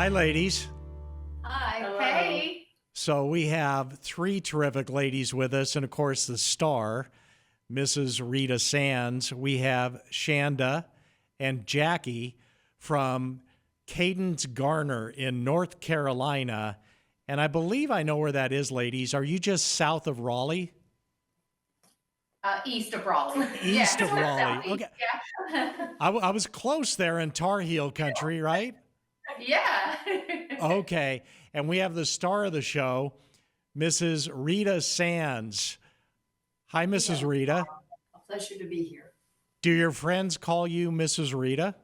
Hi, ladies. Hi. Hello. Hey. So we have three terrific ladies with us, and of course, the star, Mrs. Rita Sands. We have Shanda and Jackie from Cadence Garner in North Carolina. And I believe I know where that is, ladies. Are you just south of Raleigh? East of Raleigh. East Yeah, of we're Raleigh. southeast. Okay. Yeah. I was close there in Tar Heel country, right? Yeah. Okay. And we have the star of the show, Mrs. Rita Sands. Hi, Mrs. Yeah, Rita. a pleasure to be here. Do your friends call you Mrs. Rita?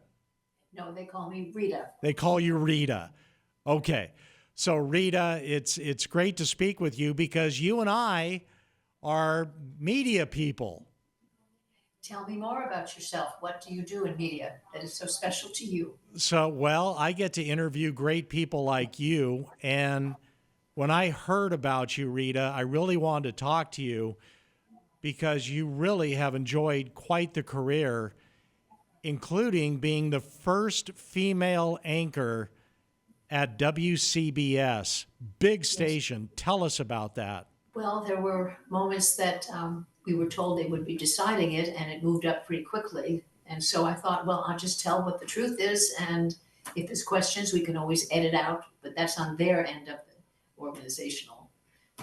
No, they call me Rita. They call you Rita. Okay. So Rita, it's great to speak with you because you and I are media people. Tell me more about yourself. What do you do in media that is so special to you? So, well, I get to interview great people like you. And when I heard about you, Rita, I really wanted to talk to you because you really have enjoyed quite the career, including being the first female anchor at WCBS. Big station. Tell us about that. Well, there were moments that we were told they would be deciding it, and it moved up pretty quickly. And so I thought, well, I'll just tell what the truth is, and if there's questions, we can always edit out. But that's on their end of the organizational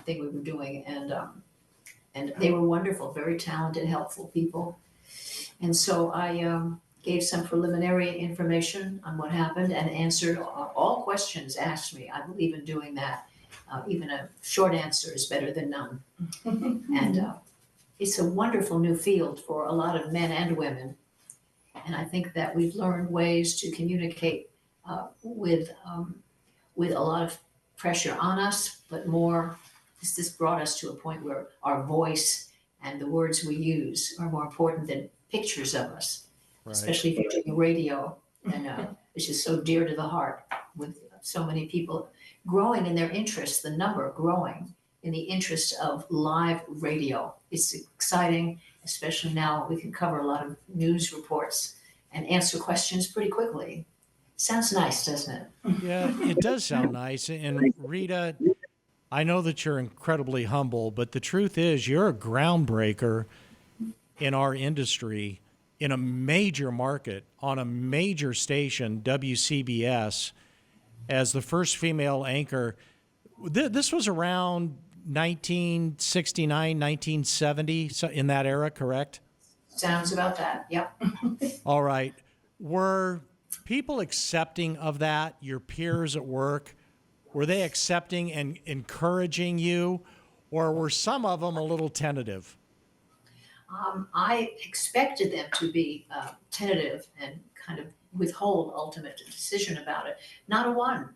thing we were doing, and they were wonderful, very talented, helpful people. And so I gave some preliminary information on what happened and answered all questions asked me. I believe in doing that. Even a short answer is better than none. And it's a wonderful new field for a lot of men and women. And I think that we've learned ways to communicate with a lot of pressure on us, but more, this brought us to a point where our voice and the words we use are more important than pictures of us, Right. especially if you're doing radio, and which is so dear to the heart with so many people growing in their interest, the number growing in the interest of live radio. It's exciting, especially now we can cover a lot of news reports and answer questions pretty quickly. Sounds nice, doesn't it? Yeah, it does sound nice. And Rita, I know that you're incredibly humble, but the truth is you're a groundbreaker in our industry in a major market on a major station, WCBS, as the first female anchor. This was around 1969, 1970, so in that era, correct? Sounds about that. Yep. All right. Were people accepting of that, your peers at work? Were they accepting and encouraging you, or were some of them a little tentative? I expected them to be tentative and kind of withhold ultimate decision about it. Not a one.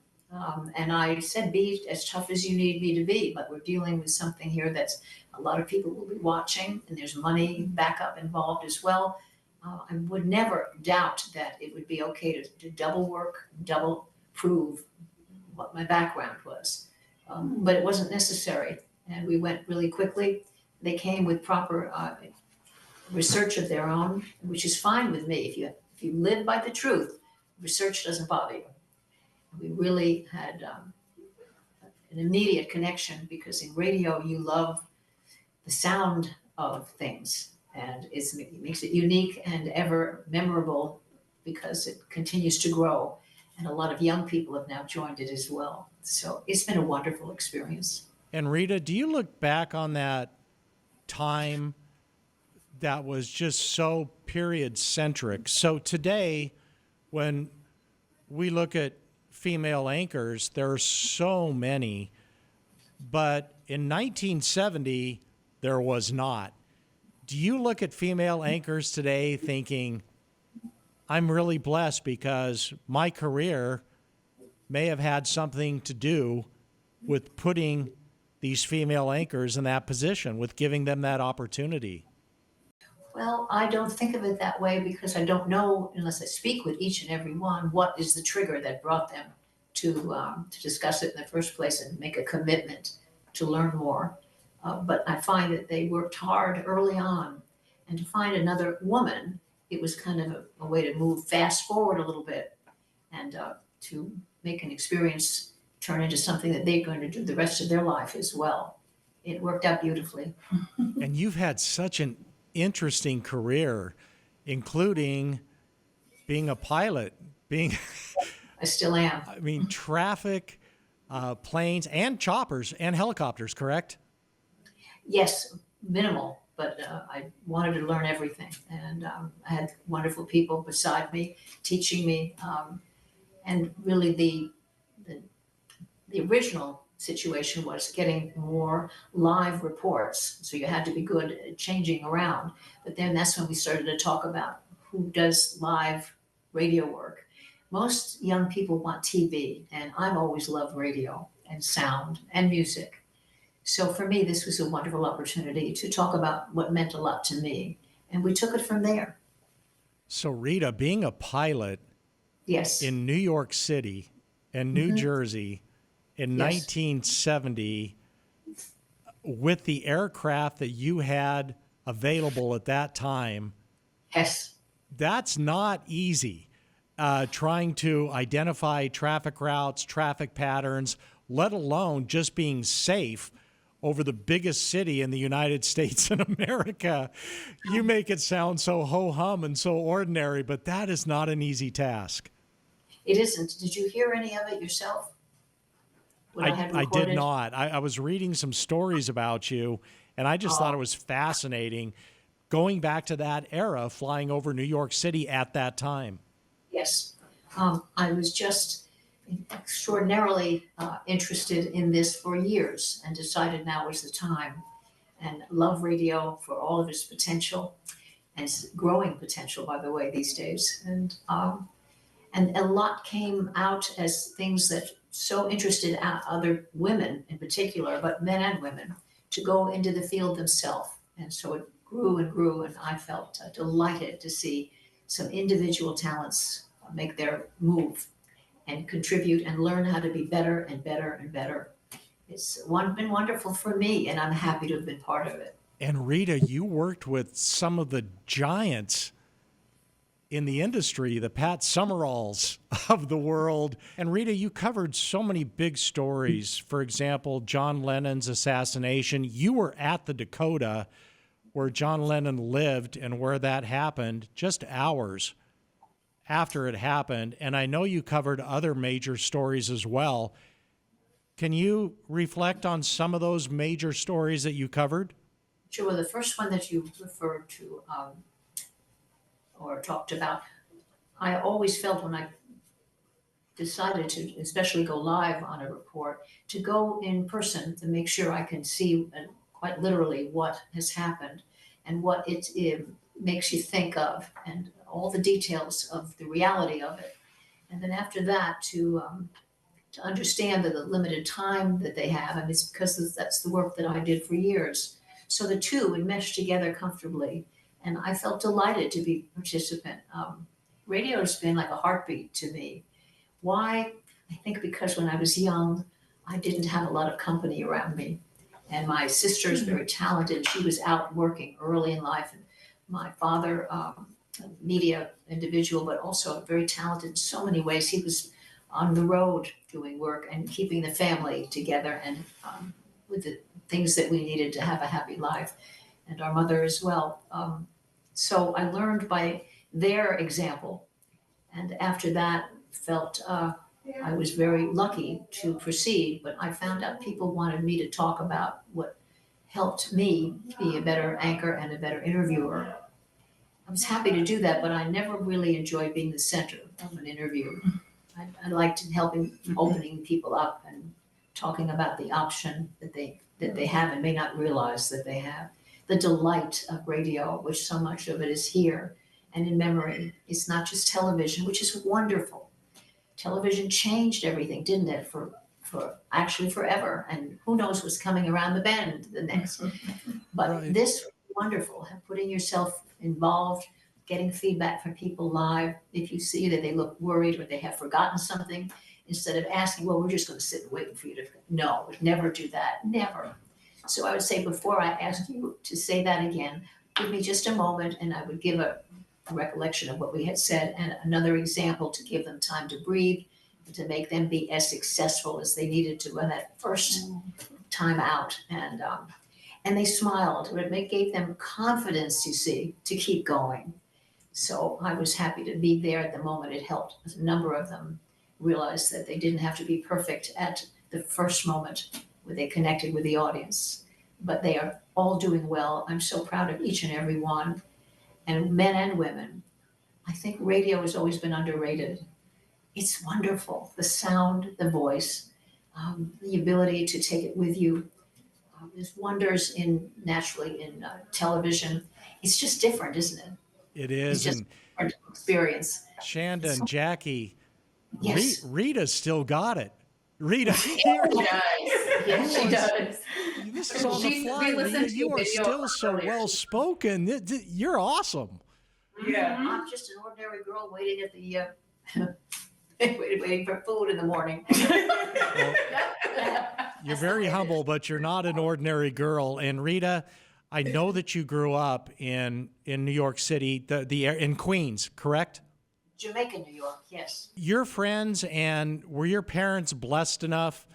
And I said, be as tough as you need me to be, but we're dealing with something here that's a lot of people will be watching, and there's money backup involved as well. I would never doubt that it would be okay to double work, double prove what my background was. But it wasn't necessary, and we went really quickly. They came with proper research of their own, which is fine with me. If you live by the truth, research doesn't bother you. We really had an immediate connection because in radio you love the sound of things, and it makes it unique and ever memorable because it continues to grow, and a lot of young people have now joined it as well. So it's been a wonderful experience. And Rita, do you look back on that time that was just so period centric? So today, when we look at female anchors, there are so many, but in 1970, there was not. Do you look at female anchors today thinking, I'm really blessed because my career may have had something to do with putting these female anchors in that position, with giving them that opportunity? Well, I don't think of it that way because I don't know, unless I speak with each and every one, what is the trigger that brought them to discuss it in the first place and make a commitment to learn more. But I find that they worked hard early on, and to find another woman, it was kind of a way to move fast forward a little bit and to make an experience turn into something that they're going to do the rest of their life as well. It worked out beautifully. And you've had such an interesting career, including being a pilot, being, I still am. I mean, traffic, planes, and choppers and helicopters, correct? Yes, minimal, but I wanted to learn everything. And I had wonderful people beside me teaching me. And really, the original situation was getting more live reports. So you had to be good at changing around. But then that's when we started to talk about who does live radio work. Most young people want TV, and I've always loved radio and sound and music. So for me, this was a wonderful opportunity to talk about what meant a lot to me. And we took it from there. So, Rita, being a pilot Yes. in New York City and New Jersey in Yes. 1970, with the aircraft that you had available at that time, Yes. that's not easy. Trying to identify traffic routes, traffic patterns, let alone just being safe over the biggest city in the United States and America. You make it sound so ho-hum and so ordinary, but that is not an easy task. It isn't. Did you hear any of it yourself? What I had I did recorded? not. I was reading some stories about you, and I just thought it was fascinating going back to that era, flying over New York City at that time. Yes. I was just extraordinarily interested in this for years and decided now was the time, and love radio for all of its potential and its growing potential, by the way, these days. And a lot came out as things that so interested other women in particular, but men and women, to go into the field themselves. And so it grew and grew, and I felt delighted to see some individual talents make their move and contribute and learn how to be better and better and better. It's been wonderful for me, and I'm happy to have been part of it. And Rita, you worked with some of the giants in the industry, the Pat Summeralls of the world. And Rita, you covered so many big stories. For example, John Lennon's assassination. You were at the Dakota where John Lennon lived and where that happened just hours after it happened. And I know you covered other major stories as well. Can you reflect on some of those major stories that you covered? Sure. The first one that you referred to or talked about, I always felt when I decided to especially go live on a report, to go in person to make sure I can see quite literally what has happened and what it makes you think of and all the details of the reality of it. And then after that, to understand that the limited time that they have, and it's because that's the work that I did for years. So the two would mesh together comfortably, and I felt delighted to be a participant. Radio has been like a heartbeat to me. Why? I think because when I was young, I didn't have a lot of company around me. And my sister is very talented. She was out working early in life. And my father, a media individual, but also very talented in so many ways. He was on the road doing work and keeping the family together and with the things that we needed to have a happy life, and our mother as well. So I learned by their example, and after that felt I was very lucky to proceed, but I found out people wanted me to talk about what helped me be a better anchor and a better interviewer. I was happy to do that, but I never really enjoyed being the center of an interview. I liked helping opening people up and talking about the option that they have and may not realize that they have. The delight of radio, which so much of it is here and in memory. It's not just television, which is wonderful. Television changed everything, didn't it? For actually forever, and who knows what's coming around the bend the next. But Right. this was wonderful, putting yourself involved, getting feedback from people live. If you see that they look worried or they have forgotten something, instead of asking, well, we're just going to sit and wait for you to. No, never do that, never. So I would say before I ask you to say that again, give me just a moment, and I would give a recollection of what we had said and another example to give them time to breathe to make them be as successful as they needed to in that first time out. And they smiled. It gave them confidence, you see, to keep going. So I was happy to be there at the moment. It helped a number of them realize that they didn't have to be perfect at the first moment where they connected with the audience. But they are all doing well. I'm so proud of each and every one, and men and women. I think radio has always been underrated. It's wonderful. The sound, the voice, the ability to take it with you. There's wonders naturally in television. It's just different, isn't it? It It's is. just And a different experience. Shanda and Jackie, Yes. Rita's still got it. Rita, She does. Yes, she does. this is on the We fly. listened Rita, to you a are video still of her so earlier. well spoken. You're awesome. Yeah. I'm just an ordinary girl waiting at the waiting for food in the morning. Well, you're That's very the way it humble, but you're not an ordinary girl. And Rita, I know that you grew up in New York City, in Queens, correct? Jamaica, New York, yes. Your friends and were your parents blessed enough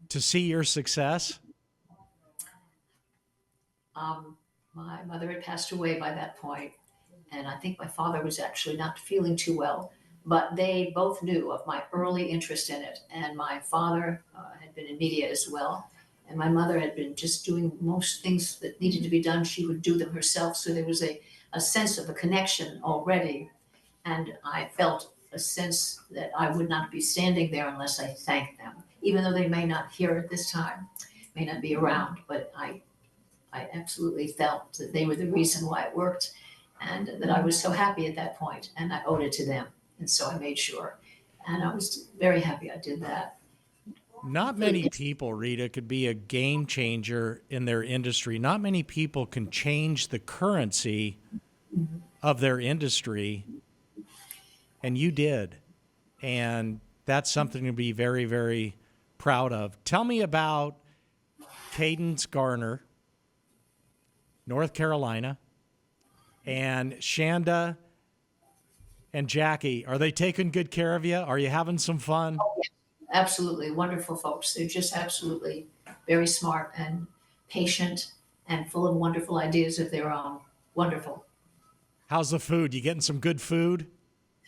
to see your success? My mother had passed away by that point, and I think my father was actually not feeling too well. But they both knew of my early interest in it, and my father had been in media as well, and my mother had been just doing most things that needed to be done. She would do them herself, so there was a sense of a connection already, and I felt a sense that I would not be standing there unless I thanked them, even though they may not hear it this time, may not be around, but I absolutely felt that they were the reason why it worked, and that I was so happy at that point, and I owed it to them. And so I made sure. And I was very happy I did that. Not many people, Rita, could be a game changer in their industry. Not many people can change the currency of their industry. And you did. And that's something to be very, very proud of. Tell me about Cadence Garner, North Carolina, and Shanda and Jackie. Are they taking good care of you? Are you having some fun? Absolutely wonderful folks. They're just absolutely very smart and patient and full of wonderful ideas of their own. Wonderful. How's the food? You getting some good food?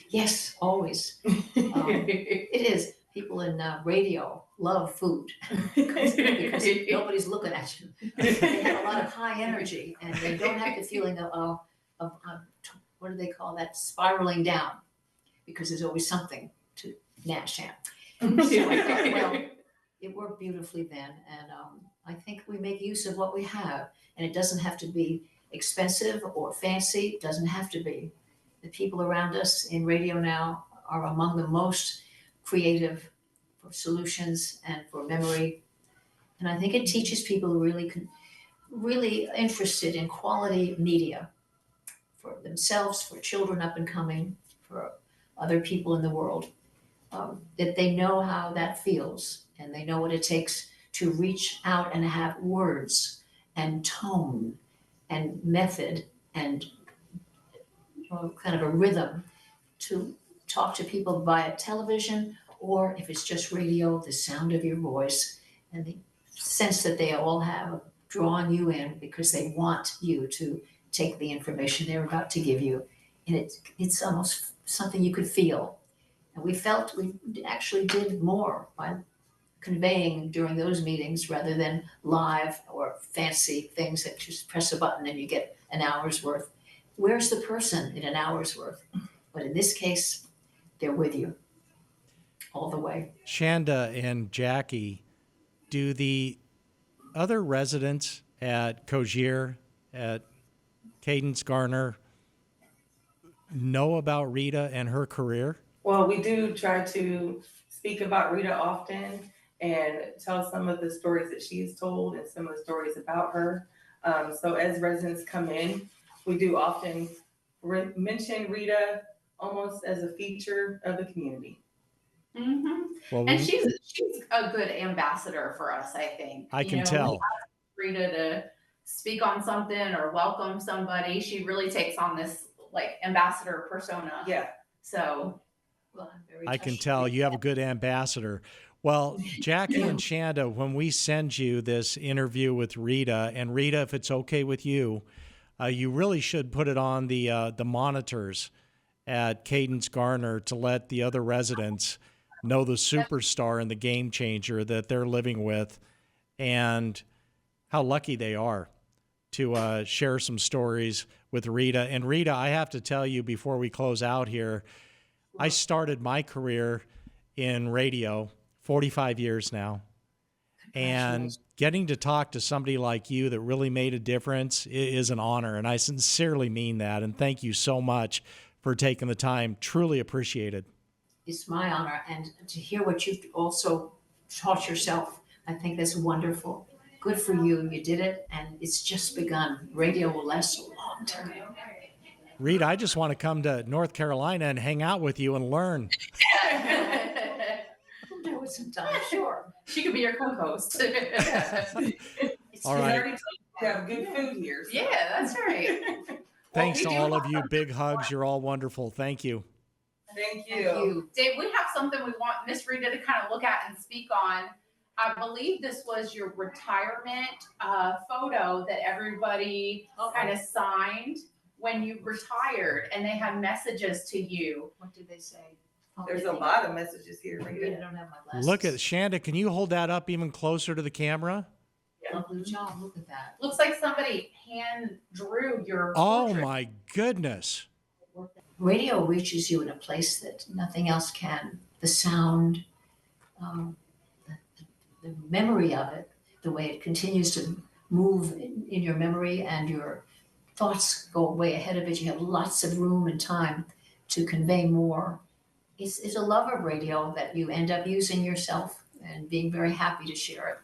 Yes, always. It is. People in radio love food because nobody's looking at you. They have a lot of high energy, and they don't have the feeling of what do they call that, spiraling down, because there's always something to gnash at. So I thought, well, it worked beautifully then, and I think we make use of what we have, and it doesn't have to be expensive or fancy. It doesn't have to be. The people around us in radio now are among the most creative for solutions and for memory, and I think it teaches people who really interested in quality media for themselves, for children up and coming, for other people in the world, that they know how that feels, and they know what it takes to reach out and have words and tone and method and kind of a rhythm to talk to people via television, or if it's just radio, the sound of your voice and the sense that they all have of drawing you in because they want you to take the information they're about to give you. And it's almost something you could feel. And we felt we actually did more by conveying during those meetings rather than live or fancy things that just press a button and you get an hour's worth. Where's the person in an hour's worth? But in this case, they're with you all the way. Shanda and Jackie, do the other residents at Cogir, at Cadence Garner, know about Rita and her career? Well, we do try to speak about Rita often and tell some of the stories that she's told and some of the stories about her. So as residents come in, we do often mention Rita almost as a feature of the community. Mm-hmm. Well, And she's a good ambassador for us, I think. I can We tell. ask Rita to speak on something or welcome somebody. She really takes on this like ambassador persona. Yeah. So Well, I'm very I can touched. tell you have a good ambassador. Well, Jackie and Shanda, when we send you this interview with Rita, and Rita, if it's okay with you, you really should put it on the monitors at Cadence Garner to let the other residents know the superstar and the game changer that they're living with, and how lucky they are to share some stories with Rita. And Rita, I have to tell you before we close out here, I started my career in radio 45 years now. And getting to talk to somebody like you that really made a difference is an honor. And I sincerely mean that. And thank you so much for taking the time. Truly appreciate it. It's my honor, and to hear what you've also taught yourself, I think that's wonderful. Good for you. You did it, and it's just begun. Radio will last a long time. Rita, I just want to come to North Carolina and hang out with you and learn. We'll do it sometime, sure. She could be your co-host. It's All been- right. already told you have good food here. So. Yeah, that's right. Thanks Well, to we do all of have you. some- Big hugs. You're all wonderful. Thank you. Thank Thank you. you. Dave, we have something we want Miss Rita to kind of look at and speak on. I believe this was your retirement photo that everybody kind of signed when you retired, and they had messages to you. What did they say? Oh, There's did a they- lot of messages here, I really Rita. don't have my glasses. Look at Shanda. Can you hold that up even closer to the camera? Lovely job, look at that. Looks like somebody hand drew your Oh portrait. my goodness. Radio reaches you in a place that nothing else can. The sound, the memory of it, the way it continues to move in your memory, and your thoughts go way ahead of it. You have lots of room and time to convey more. It's a love of radio that you end up using yourself and being very happy to share it.